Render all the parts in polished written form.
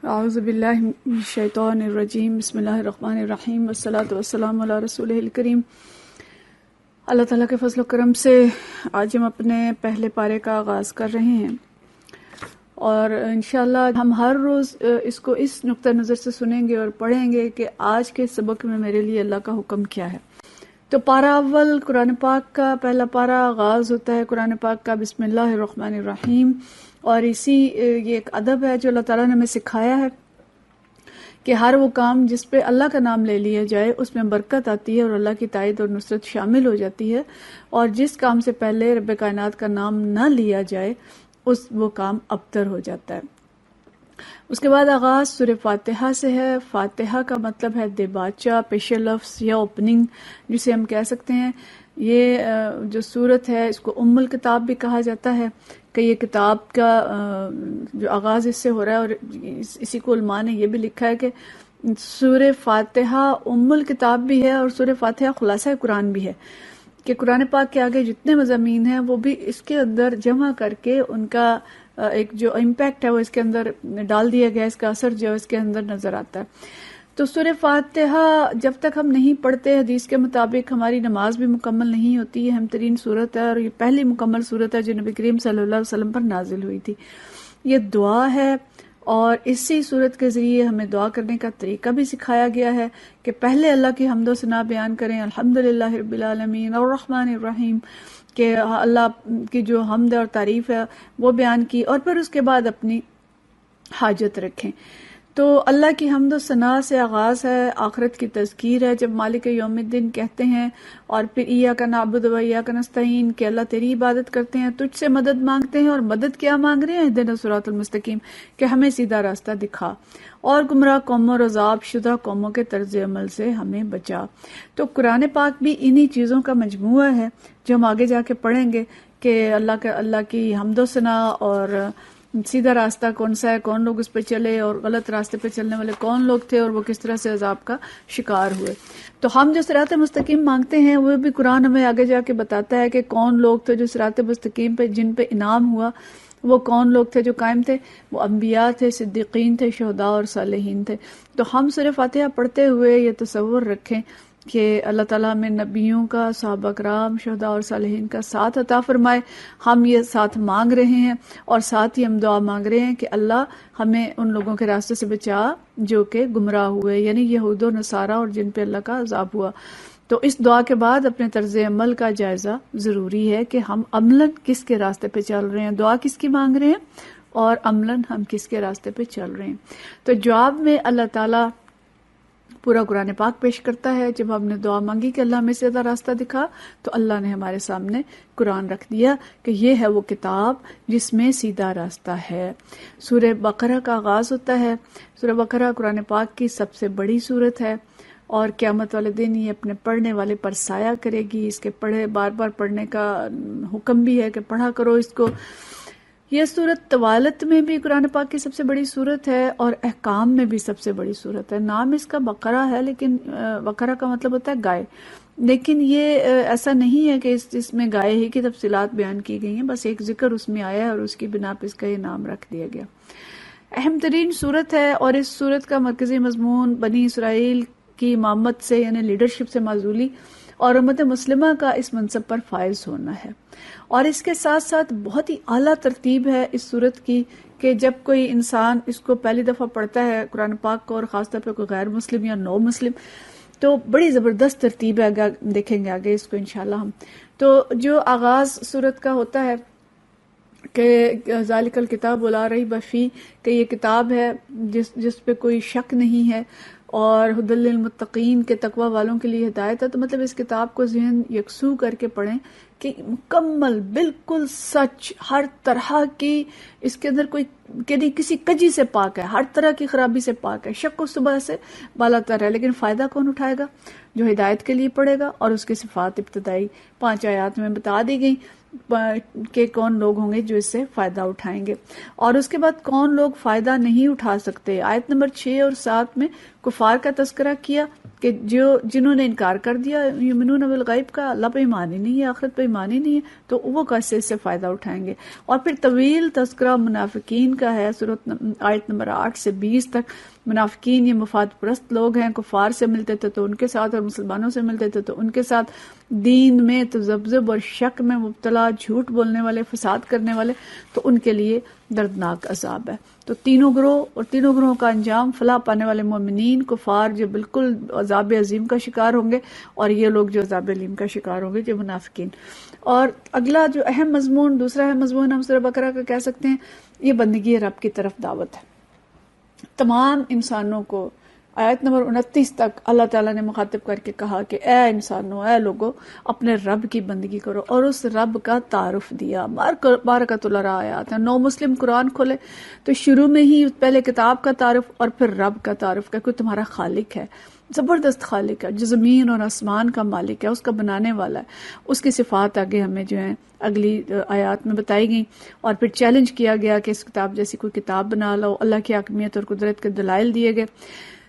اعوذ باللہ من الشیطان الرجیم بسم اللہ الرحمن الرحیم والصلاۃ والسلام علی رسولہ الکریم۔ اللہ تعالیٰ کے فضل و کرم سے آج ہم اپنے پہلے پارے کا آغاز کر رہے ہیں اور انشاءاللہ ہم ہر روز اس کو اس نقطہ نظر سے سنیں گے اور پڑھیں گے کہ آج کے سبق میں میرے لیے اللہ کا حکم کیا ہے۔ تو پارہ اول قرآن پاک کا پہلا پارہ آغاز ہوتا ہے قرآن پاک کا بسم اللہ الرحمن الرحیم، اور یہ ایک ادب ہے جو اللہ تعالیٰ نے ہمیں سکھایا ہے کہ ہر وہ کام جس پہ اللہ کا نام لے لیا جائے اس میں برکت آتی ہے اور اللہ کی تائید اور نصرت شامل ہو جاتی ہے، اور جس کام سے پہلے رب کائنات کا نام نہ لیا جائے وہ کام ابتر ہو جاتا ہے۔ اس کے بعد آغاز سورہ فاتحہ سے ہے۔ فاتحہ کا مطلب ہے دیباچہ، پیش لفظ یا اوپننگ جسے ہم کہہ سکتے ہیں۔ یہ جو سورت ہے اس کو ام الکتاب بھی کہا جاتا ہے کہ یہ کتاب کا جو آغاز اس سے ہو رہا ہے، اور اسی کو علماء نے یہ بھی لکھا ہے کہ سورہ فاتحہ ام الکتاب بھی ہے اور سورہ فاتحہ خلاصہ قرآن بھی ہے، کہ قرآن پاک کے آگے جتنے مضامین ہیں وہ بھی اس کے اندر جمع کر کے ان کا ایک جو امپیکٹ ہے وہ اس کے اندر ڈال دیا گیا، اس کا اثر جو اس کے اندر نظر آتا ہے۔ تو سورہ فاتحہ جب تک ہم نہیں پڑھتے حدیث کے مطابق ہماری نماز بھی مکمل نہیں ہوتی۔ یہ اہم ترین صورت ہے اور یہ پہلی مکمل صورت ہے جو نبی کریم صلی اللہ علیہ وسلم پر نازل ہوئی تھی۔ یہ دعا ہے اور اسی صورت کے ذریعے ہمیں دعا کرنے کا طریقہ بھی سکھایا گیا ہے کہ پہلے اللہ کی حمد و ثنا بیان کریں، الحمدللہ رب العالمین الرحمن الرحیم، کہ اللہ کی جو حمد اور تعریف ہے وہ بیان کی، اور پھر اس کے بعد اپنی حاجت رکھیں۔ تو اللہ کی حمد و ثنا سے آغاز ہے، آخرت کی تذکیر ہے جب مالک یوم الدین کہتے ہیں، اور پھر ایاک نعبد و ایاک نستعین کہ اللہ تیری عبادت کرتے ہیں، تجھ سے مدد مانگتے ہیں، اور مدد کیا مانگ رہے ہیں؟ اہدنا الصراط المستقیم، کہ ہمیں سیدھا راستہ دکھا اور گمراہ قوموں اور عذاب شدہ قوموں کے طرز عمل سے ہمیں بچا۔ تو قرآن پاک بھی انہی چیزوں کا مجموعہ ہے جو ہم آگے جا کے پڑھیں گے کہ اللہ کی حمد و ثنا اور سیدھا راستہ کون سا ہے، کون لوگ اس پہ چلے، اور غلط راستے پہ چلنے والے کون لوگ تھے اور وہ کس طرح سے عذاب کا شکار ہوئے۔ تو ہم جو صراط مستقیم مانگتے ہیں وہ بھی قرآن ہمیں آگے جا کے بتاتا ہے کہ کون لوگ تھے جو صراط مستقیم پہ جن پہ انعام ہوا، وہ کون لوگ تھے جو قائم تھے، وہ انبیاء تھے، صدیقین تھے، شہداء اور صالحین تھے۔ تو ہم سورہ فاتحہ پڑھتے ہوئے یہ تصور رکھیں کہ اللہ تعالیٰ ہمیں نبیوں کا، صحابہ کرام، شہداء اور صالحین کا ساتھ عطا فرمائے۔ ہم یہ ساتھ مانگ رہے ہیں اور ساتھ ہی ہم دعا مانگ رہے ہیں کہ اللہ ہمیں ان لوگوں کے راستے سے بچا جو کہ گمراہ ہوئے، یعنی یہود و نصارہ، اور جن پہ اللہ کا عذاب ہوا۔ تو اس دعا کے بعد اپنے طرز عمل کا جائزہ ضروری ہے کہ ہم عملاً کس کے راستے پہ چل رہے ہیں، دعا کس کی مانگ رہے ہیں اور عملاً ہم کس کے راستے پہ چل رہے ہیں۔ تو جواب میں اللہ تعالیٰ پورا قرآن پاک پیش کرتا ہے۔ جب ہم نے دعا مانگی کہ اللہ ہمیں سیدھا راستہ دکھا، تو اللہ نے ہمارے سامنے قرآن رکھ دیا کہ یہ ہے وہ کتاب جس میں سیدھا راستہ ہے۔ سورہ بقرہ کا آغاز ہوتا ہے۔ سورہ بقرہ قرآن پاک کی سب سے بڑی سورت ہے اور قیامت والے دن یہ اپنے پڑھنے والے پر سایہ کرے گی۔ اس کے بار بار پڑھنے کا حکم بھی ہے کہ پڑھا کرو اس کو۔ یہ سورت طوالت میں بھی قرآن پاک کی سب سے بڑی سورت ہے اور احکام میں بھی سب سے بڑی سورت ہے۔ نام اس کا بقرہ ہے، لیکن بقرہ کا مطلب ہوتا ہے گائے، لیکن یہ ایسا نہیں ہے کہ اس میں گائے ہی کی تفصیلات بیان کی گئی ہیں، بس ایک ذکر اس میں آیا ہے اور اس کی بنا پہ اس کا یہ نام رکھ دیا گیا۔ اہم ترین سورت ہے اور اس سورت کا مرکزی مضمون بنی اسرائیل کی امامت سے یعنی لیڈرشپ سے معزولی اور امت مسلمہ کا اس منصب پر فائز ہونا ہے۔ اور اس کے ساتھ ساتھ بہت ہی اعلیٰ ترتیب ہے اس سورت کی کہ جب کوئی انسان اس کو پہلی دفعہ پڑھتا ہے قرآن پاک کو، اور خاص طور پہ کوئی غیر مسلم یا نو مسلم، تو بڑی زبردست ترتیب ہے۔ دیکھیں گے آگے اس کو انشاءاللہ ہم۔ تو جو آغاز سورت کا ہوتا ہے کہ ذالک الکتاب لا ریب فیہ، کہ یہ کتاب ہے جس پہ کوئی شک نہیں ہے، اور ھدی للمتقین کے تقوی والوں کے لیے ہدایت ہے۔ تو مطلب اس کتاب کو ذہن یکسو کر کے پڑھیں کہ مکمل بالکل سچ، ہر طرح کی اس کے اندر کوئی کسی کجی سے پاک ہے، ہر طرح کی خرابی سے پاک ہے، شک و شبہ سے بالا تر ہے۔ لیکن فائدہ کون اٹھائے گا؟ جو ہدایت کے لیے پڑھے گا، اور اس کی صفات ابتدائی 5 آیات میں بتا دی گئی کہ کون لوگ ہوں گے جو اس سے فائدہ اٹھائیں گے، اور اس کے بعد کون لوگ فائدہ نہیں اٹھا سکتے۔ آیت نمبر 6 اور 7 میں کفار کا تذکرہ کیا کہ جنہوں نے انکار کر دیا یؤمنون بالغیب کا، اللہ پہ ایمان ہی نہیں ہے، آخرت پہ ایمان ہی نہیں ہے، تو وہ کیسے اس سے فائدہ اٹھائیں گے؟ اور پھر طویل تذکرہ منافقین کا ہے، سورۃ آیت نمبر 8 سے 20 تک۔ منافقین یہ مفاد پرست لوگ ہیں، کفار سے ملتے تھے تو ان کے ساتھ، اور مسلمانوں سے ملتے تھے تو ان کے ساتھ، دین میں تذبذب اور شک میں مبتلا، جھوٹ بولنے والے، فساد کرنے والے، تو ان کے لیے دردناک عذاب ہے۔ تو تینوں گروہ اور تینوں گروہوں کا انجام، فلاح پانے والے مومنین، کفار جو بالکل عذاب عظیم کا شکار ہوں گے، اور یہ لوگ جو عذاب علیم کا شکار ہوں گے، جو منافقین۔ اور اگلا جو اہم مضمون، دوسرا اہم مضمون ہم سورہ بقرہ کا کہہ سکتے ہیں، یہ بندگی رب کی طرف دعوت ہے۔ تمام انسانوں کو آیت نمبر 29 تک اللہ تعالیٰ نے مخاطب کر کے کہا کہ اے انسانوں، اے لوگو، اپنے رب کی بندگی کرو، اور اس رب کا تعارف دیا۔ بارکۃ اللہ آیات ہیں۔ نو مسلم قرآن کھولے تو شروع میں ہی پہلے کتاب کا تعارف اور پھر رب کا تعارف کہ کوئی تمہارا خالق ہے، زبردست خالق ہے، جو زمین اور آسمان کا مالک ہے، اس کا بنانے والا ہے۔ اس کی صفات آگے ہمیں جو ہیں اگلی آیات میں بتائی گئیں، اور پھر چیلنج کیا گیا کہ اس کتاب جیسی کوئی کتاب بنا لو، اللہ کی حاکمیت اور قدرت کے دلائل دیے گئے۔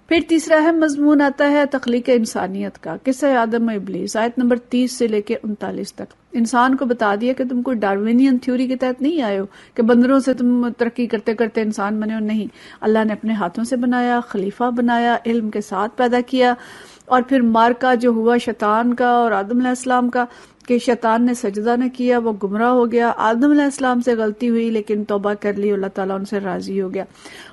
پھر تیسرا اہم مضمون آتا ہے تخلیق انسانیت کا، قصہ آدم و ابلیس، آیت نمبر 30 سے لے کے 39 تک۔ انسان کو بتا دیا کہ تم کوئی ڈارونین تھیوری کے تحت نہیں آئے ہو کہ بندروں سے تم ترقی کرتے کرتے انسان بنے ہو، نہیں، اللہ نے اپنے ہاتھوں سے بنایا، خلیفہ بنایا، علم کے ساتھ پیدا کیا۔ اور پھر مارکا جو ہوا شیطان کا اور آدم علیہ السلام کا، کہ شیطان نے سجدہ نہ کیا، وہ گمراہ ہو گیا، آدم علیہ السلام سے غلطی ہوئی لیکن توبہ کر لی، اللہ تعالیٰ ان سے راضی ہو گیا۔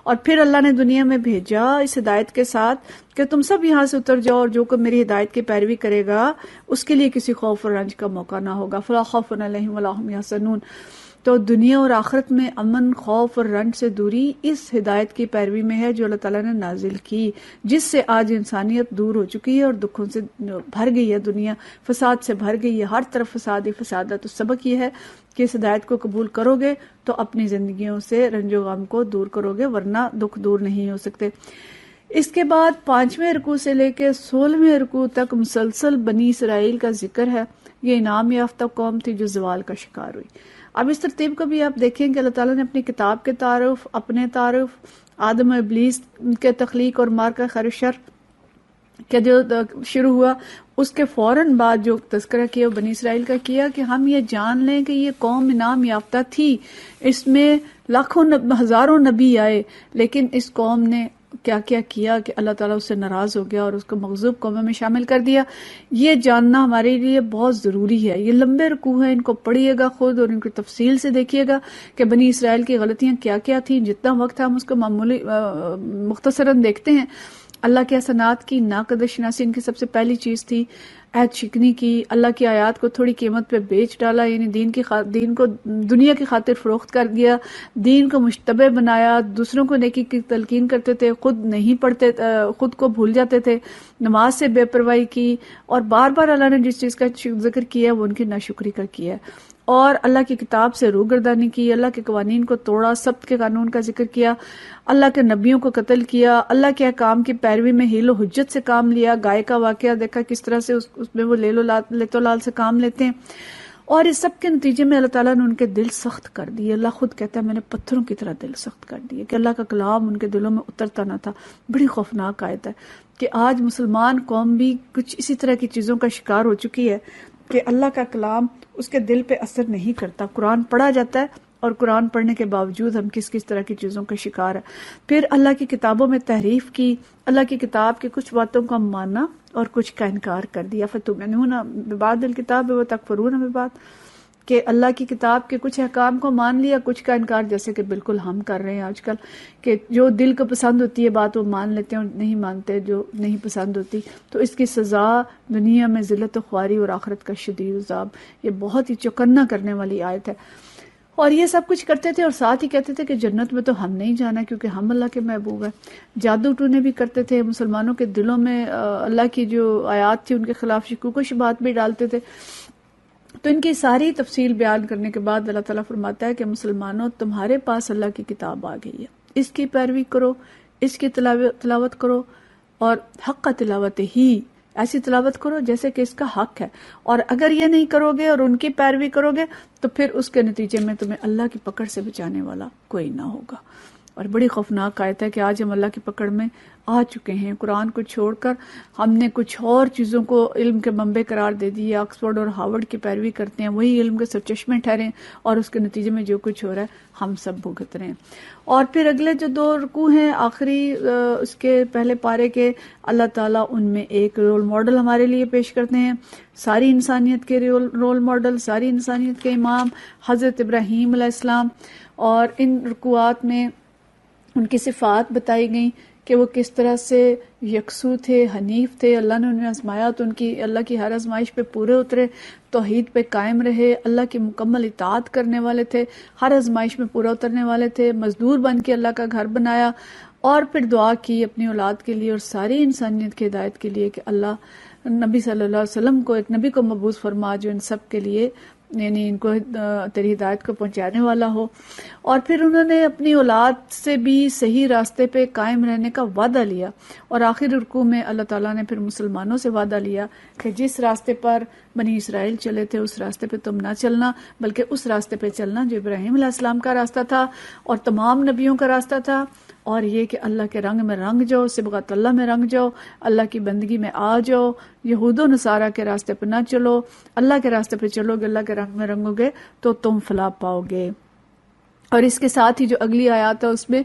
اور پھر اللہ نے دنیا میں بھیجا اس ہدایت کے ساتھ کہ تم سب یہاں سے اتر جاؤ، اور جو کوئی میری ہدایت کی پیروی کرے گا اس کے لیے کسی خوف اور رنج کا موقع نہ ہوگا، فلا خوف علیہم ولا هم یحزنون۔ تو دنیا اور آخرت میں امن، خوف اور رنج سے دوری اس ہدایت کی پیروی میں ہے جو اللہ تعالیٰ نے نازل کی، جس سے آج انسانیت دور ہو چکی ہے اور دکھوں سے بھر گئی ہے، دنیا فساد سے بھر گئی ہے، ہر طرف فساد ہی فساد ہے۔ تو سبق یہ ہے کہ اس ہدایت کو قبول کرو گے تو اپنی زندگیوں سے رنج و غم کو دور کرو گے، ورنہ دکھ دور نہیں ہو سکتے۔ اس کے بعد 5ویں رکوع سے لے کے 16ویں رکوع تک مسلسل بنی اسرائیل کا ذکر ہے۔ یہ انعام یافتہ قوم تھی جو زوال کا شکار ہوئی۔ اب اس ترتیب کو بھی آپ دیکھیں کہ اللہ تعالیٰ نے اپنی کتاب کے تعارف، اپنے تعارف، آدم و ابلیس کے تخلیق اور مارکہ خیر و شر کہ جو شروع ہوا، اس کے فوراً بعد جو تذکرہ کیا وہ بنی اسرائیل کا کیا کہ ہم یہ جان لیں کہ یہ قوم انعام یافتہ تھی، اس میں لاکھوں ہزاروں نبی آئے، لیکن اس قوم نے کیا کیا کیا کہ اللہ تعالیٰ اس سے ناراض ہو گیا اور اس کو مغضوب قوموں میں شامل کر دیا۔ یہ جاننا ہمارے لیے بہت ضروری ہے۔ یہ لمبے رکوع ہیں، ان کو پڑھیے گا خود اور ان کی تفصیل سے دیکھیے گا کہ بنی اسرائیل کی غلطیاں کیا کیا تھیں۔ جتنا وقت ہے ہم اس کو معمولی مختصراً دیکھتے ہیں۔ اللہ کے احسانات کی ناقدر شناسی ان کی سب سے پہلی چیز تھی، عہد شکنی کی، اللہ کی آیات کو تھوڑی قیمت پہ بیچ ڈالا، یعنی دین کو دنیا کی خاطر فروخت کر دیا، دین کو مشتبہ بنایا، دوسروں کو نیکی کی تلقین کرتے تھے، خود نہیں پڑھتے، خود کو بھول جاتے تھے، نماز سے بے پرواہی کی، اور بار بار اللہ نے جس چیز کا ذکر کیا وہ ان کی ناشکری کا کیا ہے، اور اللہ کی کتاب سے روگردانی کی، اللہ کے قوانین کو توڑا، سبت کے قانون کا ذکر کیا، اللہ کے نبیوں کو قتل کیا، اللہ کے احکام کی پیروی میں حیل و حجت سے کام لیا۔ گائے کا واقعہ دیکھا کس طرح سے اس میں وہ لیت و لال سے کام لیتے ہیں، اور اس سب کے نتیجے میں اللہ تعالیٰ نے ان کے دل سخت کر دیے۔ اللہ خود کہتا ہے میں نے پتھروں کی طرح دل سخت کر دیے، کہ اللہ کا کلام ان کے دلوں میں اترتا نہ تھا۔ بڑی خوفناک آیت ہے کہ آج مسلمان قوم بھی کچھ اسی طرح کی چیزوں کا شکار ہو چکی ہے کہ اللہ کا کلام اس کے دل پہ اثر نہیں کرتا۔ قرآن پڑھا جاتا ہے اور قرآن پڑھنے کے باوجود ہم کس کس طرح کی چیزوں کا شکار ہے۔ پھر اللہ کی کتابوں میں تحریف کی، اللہ کی کتاب کی کچھ باتوں کو مانا اور کچھ کا انکار کر دیا۔ فتؤمنون ببعض الکتاب وتکفرون ببعض، کہ اللہ کی کتاب کے کچھ احکام کو مان لیا، کچھ کا انکار، جیسے کہ بالکل ہم کر رہے ہیں آج کل، کہ جو دل کو پسند ہوتی ہے بات وہ مان لیتے ہیں اور نہیں مانتے جو نہیں پسند ہوتی۔ تو اس کی سزا دنیا میں ذلت و خواری اور آخرت کا شدید عذاب۔ یہ بہت ہی چوکنا کرنے والی آیت ہے۔ اور یہ سب کچھ کرتے تھے اور ساتھ ہی کہتے تھے کہ جنت میں تو ہم نہیں جانا کیونکہ ہم اللہ کے محبوب ہیں۔ جادو ٹونے بھی کرتے تھے، مسلمانوں کے دلوں میں اللہ کی جو آیات تھی ان کے خلاف شکوک و شبہات بھی ڈالتے تھے۔ تو ان کی ساری تفصیل بیان کرنے کے بعد اللہ تعالیٰ فرماتا ہے کہ مسلمانوں تمہارے پاس اللہ کی کتاب آ گئی ہے، اس کی پیروی کرو، اس کی تلاوت کرو، اور حق کا تلاوت ہی، ایسی تلاوت کرو جیسے کہ اس کا حق ہے، اور اگر یہ نہیں کرو گے اور ان کی پیروی کرو گے تو پھر اس کے نتیجے میں تمہیں اللہ کی پکڑ سے بچانے والا کوئی نہ ہوگا۔ اور بڑی خوفناک آیت ہے کہ آج ہم اللہ کی پکڑ میں آ چکے ہیں. قرآن کو چھوڑ کر ہم نے کچھ اور چیزوں کو علم کے منبع قرار دے دی. آکسفورڈ اور ہارورڈ کی پیروی کرتے ہیں, وہی علم کے سرچشمے ٹھہرے, اور اس کے نتیجے میں جو کچھ ہو رہا ہے ہم سب بھگت رہے ہیں. اور پھر اگلے جو 2 رکوع ہیں آخری اس کے پہلے پارے کے, اللہ تعالیٰ ان میں ایک رول ماڈل ہمارے لیے پیش کرتے ہیں, ساری انسانیت کے رول ماڈل, ساری انسانیت کے امام حضرت ابراہیم علیہ السلام. اور ان رکوعات میں ان کی صفات بتائی گئیں کہ وہ کس طرح سے یکسو تھے, حنیف تھے, اللہ نے انہیں آزمایا تو ان کی اللہ کی ہر آزمائش پہ پورے اترے, توحید پہ قائم رہے, اللہ کی مکمل اطاعت کرنے والے تھے, ہر آزمائش میں پورا اترنے والے تھے, مزدور بن کے اللہ کا گھر بنایا, اور پھر دعا کی اپنی اولاد کے لیے اور ساری انسانیت کی ہدایت کے لیے کہ اللہ نبی صلی اللہ علیہ وسلم کو, ایک نبی کو مبعوث فرما جو ان سب کے لیے یعنی ان کو تیری ہدایت کو پہنچانے والا ہو. اور پھر انہوں نے اپنی اولاد سے بھی صحیح راستے پہ قائم رہنے کا وعدہ لیا, اور آخر رکوع میں اللہ تعالیٰ نے پھر مسلمانوں سے وعدہ لیا کہ جس راستے پر بنی اسرائیل چلے تھے اس راستے پہ تم نہ چلنا, بلکہ اس راستے پہ چلنا جو ابراہیم علیہ السلام کا راستہ تھا اور تمام نبیوں کا راستہ تھا, اور یہ کہ اللہ کے رنگ میں رنگ جاؤ, صبغت اللہ میں رنگ جاؤ, اللہ کی بندگی میں آ جاؤ, یہود و نصارہ کے راستے پہ نہ چلو, اللہ کے راستے پہ چلو گے, اللہ کے رنگ میں رنگو گے تو تم فلاح پاؤ گے. اور اس کے ساتھ ہی جو اگلی آیات ہے اس میں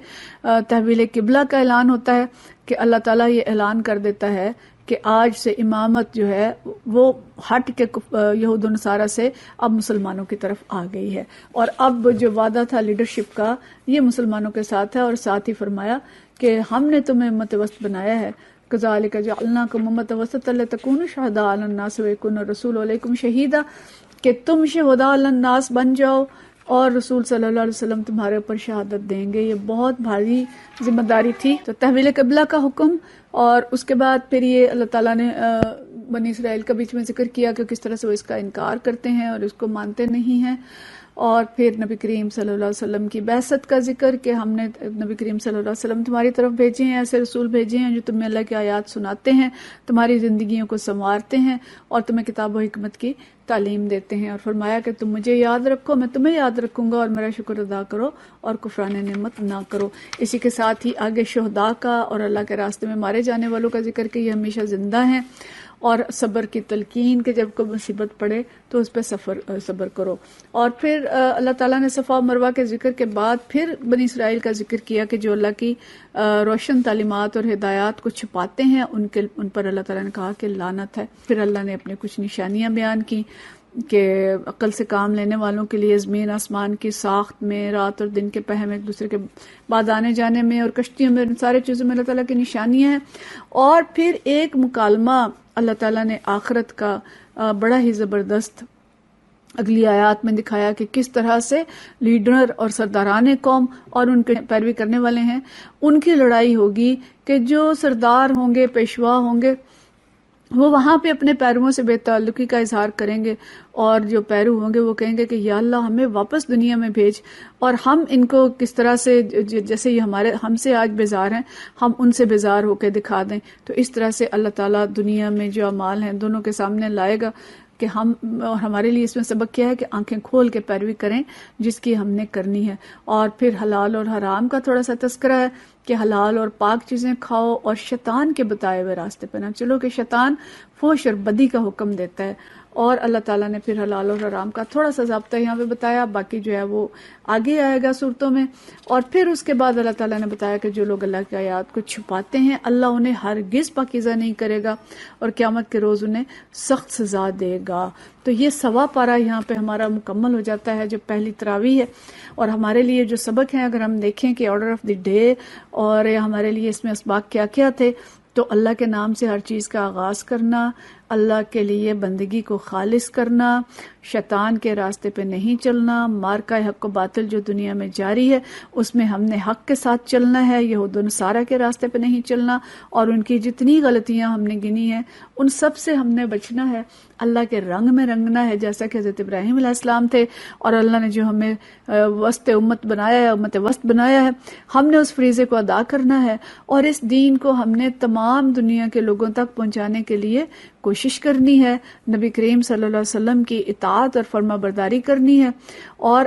تحویل قبلہ کا اعلان ہوتا ہے کہ اللہ تعالیٰ یہ اعلان کر دیتا ہے کہ آج سے امامت جو ہے وہ ہٹ کے یہود و نصارہ سے اب مسلمانوں کی طرف آ گئی ہے, اور اب جو وعدہ تھا لیڈرشپ کا یہ مسلمانوں کے ساتھ ہے. اور ساتھ ہی فرمایا کہ ہم نے تمہیں امت وسط بنایا ہے, کذالک جعلناکم امۃ وسطا لتکونوا شہداء علی الناس ویکون الرسول علیکم شہیدا, کہ تم شہداء علی الناس بن جاؤ اور رسول صلی اللہ علیہ وسلم تمہارے اوپر شہادت دیں گے. یہ بہت بھاری ذمہ داری تھی. تو تحویل قبلہ کا حکم, اور اس کے بعد پھر یہ اللہ تعالیٰ نے بنی اسرائیل کا بیچ میں ذکر کیا کہ کس طرح سے وہ اس کا انکار کرتے ہیں اور اس کو مانتے نہیں ہیں. اور پھر نبی کریم صلی اللہ علیہ وسلم کی بعثت کا ذکر کہ ہم نے نبی کریم صلی اللہ علیہ وسلم تمہاری طرف بھیجے ہیں, ایسے رسول بھیجے ہیں جو تمہیں اللہ کی آیات سناتے ہیں, تمہاری زندگیوں کو سنوارتے ہیں اور تمہیں کتاب و حکمت کی تعلیم دیتے ہیں. اور فرمایا کہ تم مجھے یاد رکھو, میں تمہیں یاد رکھوں گا, اور میرا شکر ادا کرو اور کفران نعمت نہ کرو. اسی کے ساتھ ہی آگے شہداء کا اور اللہ کے راستے میں مارے جانے والوں کا ذکر کہ یہ ہمیشہ زندہ ہیں, اور صبر کی تلقین کہ جب کوئی مصیبت پڑے تو اس پہ صبر کرو. اور پھر اللہ تعالیٰ نے صفا و مروہ کے ذکر کے بعد پھر بنی اسرائیل کا ذکر کیا کہ جو اللہ کی روشن تعلیمات اور ہدایات کو چھپاتے ہیں ان پر اللہ تعالیٰ نے کہا کہ لعنت ہے. پھر اللہ نے اپنے کچھ نشانیاں بیان کی کہ عقل سے کام لینے والوں کے لیے زمین آسمان کی ساخت میں, رات اور دن کے پہم ایک دوسرے کے بعد آنے جانے میں, اور کشتیوں میں, ان سارے چیزوں میں اللہ تعالیٰ کی نشانیاں ہیں. اور پھر ایک مکالمہ اللہ تعالیٰ نے آخرت کا بڑا ہی زبردست اگلی آیات میں دکھایا کہ کس طرح سے لیڈر اور سرداران قوم اور ان کے پیروی کرنے والے ہیں ان کی لڑائی ہوگی, کہ جو سردار ہوں گے, پیشوا ہوں گے, وہ وہاں پہ اپنے پیرووں سے بے تعلقی کا اظہار کریں گے, اور جو پیرو ہوں گے وہ کہیں گے کہ یا اللہ ہمیں واپس دنیا میں بھیج, اور ہم ان کو کس طرح سے جیسے یہ ہم سے آج بیزار ہیں ہم ان سے بیزار ہو کے دکھا دیں. تو اس طرح سے اللہ تعالیٰ دنیا میں جو اعمال ہیں دونوں کے سامنے لائے گا کہ ہم, اور ہمارے لیے اس میں سبق کیا ہے کہ آنکھیں کھول کے پیروی کریں جس کی ہم نے کرنی ہے. اور پھر حلال اور حرام کا تھوڑا سا تذکرہ ہے کہ حلال اور پاک چیزیں کھاؤ اور شیطان کے بتائے ہوئے راستے پہ نہ چلو, کہ شیطان فحش اور بدی کا حکم دیتا ہے. اور اللہ تعالیٰ نے پھر حلال اور حرام کا تھوڑا سا ضابطہ یہاں پہ بتایا, باقی جو ہے وہ آگے آئے گا صورتوں میں. اور پھر اس کے بعد اللہ تعالیٰ نے بتایا کہ جو لوگ اللہ کی آیات کو چھپاتے ہیں اللہ انہیں ہرگز پاکیزہ نہیں کرے گا, اور قیامت کے روز انہیں سخت سزا دے گا. تو یہ سوا پارہ یہاں پہ ہمارا مکمل ہو جاتا ہے جو پہلی تراویح ہے. اور ہمارے لیے جو سبق ہیں اگر ہم دیکھیں کہ آرڈر آف دی ڈے اور ہمارے لیے اس میں اسباق کیا کیا تھے, تو اللہ کے نام سے ہر چیز کا آغاز کرنا, اللہ کے لیے بندگی کو خالص کرنا, شیطان کے راستے پہ نہیں چلنا, مارکہ حق و باطل جو دنیا میں جاری ہے اس میں ہم نے حق کے ساتھ چلنا ہے, یہود و نصارہ کے راستے پہ نہیں چلنا, اور ان کی جتنی غلطیاں ہم نے گنی ہیں ان سب سے ہم نے بچنا ہے, اللہ کے رنگ میں رنگنا ہے جیسا کہ حضرت ابراہیم علیہ السلام تھے. اور اللہ نے جو ہمیں وسط امت بنایا ہے, امت وسط بنایا ہے, ہم نے اس فریضے کو ادا کرنا ہے, اور اس دین کو ہم نے تمام دنیا کے لوگوں تک پہنچانے کے لیے کوشش کرنی ہے, نبی کریم صلی اللہ علیہ وسلم کی اطاعت اور فرما برداری کرنی ہے. اور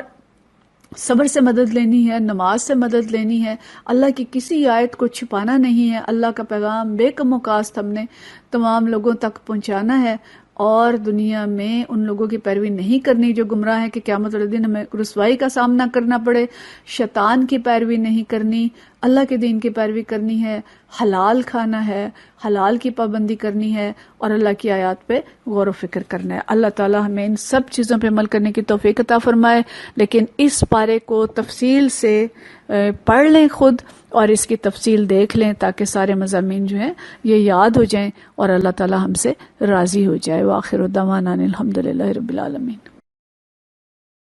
صبر سے مدد لینی ہے، نماز سے مدد لینی ہے، اللہ کی کسی آیت کو چھپانا نہیں ہے، اللہ کا پیغام بے کم و کاست ہم نے تمام لوگوں تک پہنچانا ہے، اور دنیا میں ان لوگوں کی پیروی نہیں کرنی جو گمراہ ہے کہ قیامت والے دن ہمیں رسوائی کا سامنا کرنا پڑے، شیطان کی پیروی نہیں کرنی، اللہ کے دین کی پیروی کرنی ہے، حلال کھانا ہے، حلال کی پابندی کرنی ہے، اور اللہ کی آیات پہ غور و فکر کرنا ہے۔ اللہ تعالی ہمیں ان سب چیزوں پہ عمل کرنے کی توفیق عطا فرمائے۔ لیکن اس پارے کو تفصیل سے پڑھ لیں خود، اور اس کی تفصیل دیکھ لیں تاکہ سارے مضامین جو ہیں یہ یاد ہو جائیں اور اللہ تعالی ہم سے راضی ہو جائے۔ وآخر دعوانا الحمدللہ رب العالمین۔